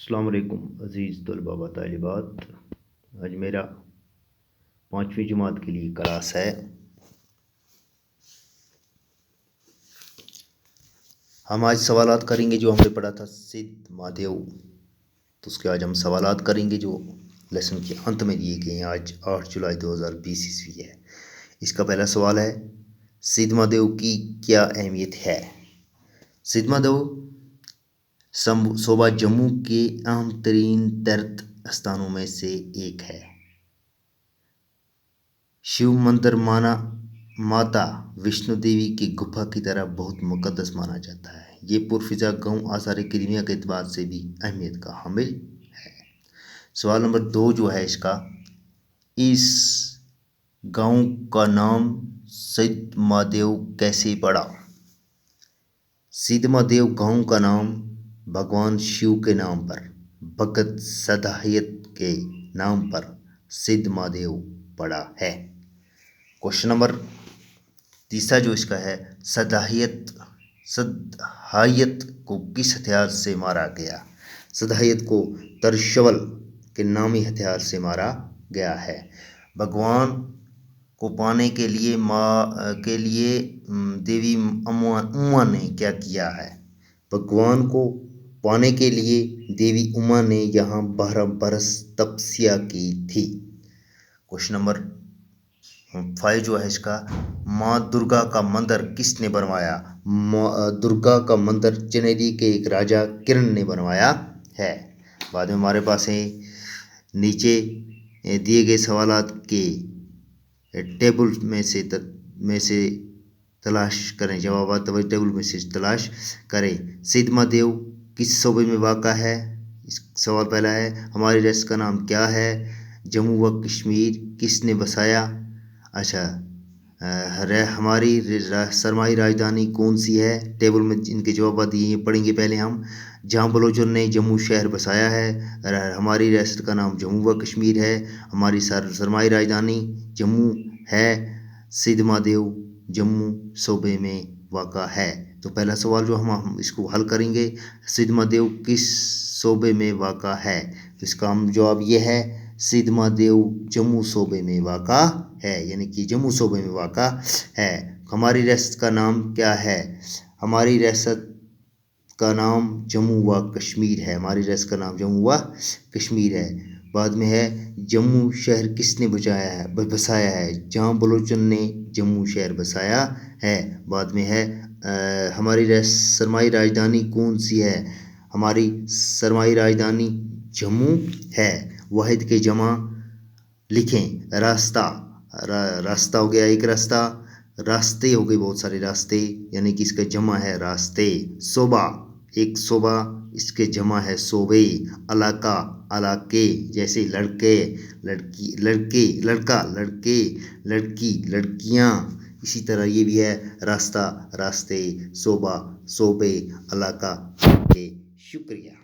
السلام علیکم عزیز طلباء و طالبات. آج میرا 5ویں جماعت کے لیے کلاس ہے. ہم آج سوالات کریں گے جو ہم نے پڑھا تھا سدھ مہادیو. تو اس کے آج ہم سوالات کریں گے جو لیسن کے انت میں دیے گئے ہیں. آج 8 جولائی 2020 عیسوی ہے. اس کا پہلا سوال ہے سدھ مہادیو کی کیا اہمیت ہے؟ سدھ مہادیو صوبہ جموں کے اہم ترین تیرتھ استھانوں میں سے ایک ہے. شیو مندر ماتا وشنو دیوی کی گپھا کی طرح بہت مقدس مانا جاتا ہے. یہ پرفضا گاؤں آثار قدیمہ کے اعتبار سے بھی اہمیت کا حامل ہے. سوال نمبر 2 جو ہے اس کا، اس گاؤں کا نام سدھ مہادیو کیسے پڑا؟ سدھ مہادیو گاؤں کا نام بھگوان شیو کے نام پر، بھگت سدھایت کے نام پر سدھ مہادیو پڑا ہے. کوشچن نمبر 3 جو اس کا ہے، سدھایت کو کس ہتھیار سے مارا گیا؟ سدھایت کو ترشول کے نامی ہتھیار سے مارا گیا ہے. بھگوان کو پانے کے لیے دیوی اما نے کیا کیا ہے؟ بھگوان کو پانے کے لیے دیوی اما نے یہاں 12 برس تپسیا کی تھی. کوشچن نمبر 5 جو ہے اس کا، ماں درگا کا مندر کس نے بنوایا؟ درگا کا مندر چنیری کے ایک راجا کرن نے بنوایا ہے. بعد میں ہمارے پاس ہے نیچے دیے گئے سوالات کے ٹیبل میں سے تلاش کریں، جوابات ٹیبل میں سے تلاش کریں. سدھ مہادیو کس صوبے میں واقع ہے؟ سوال پہلا ہے ہماری ریاست کا نام کیا ہے؟ جموں و کشمیر کس نے بسایا؟ اچھا، ہماری سرمائی راجدھانی کون سی ہے؟ ٹیبل میں ان کے جوابات دیے ہیں، پڑھیں گے پہلے ہم. جہاں بلوچوں نے جموں شہر بسایا ہے. ہماری ریاست کا نام جموں و کشمیر ہے. ہماری سرمائی راجدھانی جموں ہے. سدھ مہادیو جموں صوبے میں واقع ہے. تو پہلا سوال جو ہم اس کو حل کریں گے، سدھ مہادیو کس صوبے میں واقع ہے؟ تو اس کا ہم جواب یہ ہے سدھ مہادیو جموں صوبے میں واقع ہے، یعنی کہ جموں صوبے میں واقع ہے. ہماری ریاست کا نام کیا ہے؟ ہماری ریاست کا نام جموں و کشمیر ہے. ہماری ریاست کا نام جموں و کشمیر ہے. بعد میں ہے جموں شہر کس نے بسایا ہے؟ جہاں بلوچن نے جموں شہر بسایا ہے. بعد میں ہے ہماری سرمائی راجدھانی کون سی ہے؟ ہماری سرمائی راجدھانی جموں ہے. واحد کے جمع لکھیں. راستہ ہو گیا ایک راستہ، راستے ہو گئے بہت سارے راستے، یعنی کہ اس کا جمع ہے راستے. صوبہ ایک صوبہ، اس کے جمع ہے صوبے. علاقہ علاقے، جیسے لڑکے لڑکا لڑکے لڑکی لڑکیاں، اسی طرح یہ بھی ہے راستہ راستے، صوبہ صوبے، علاقہ. شکریہ.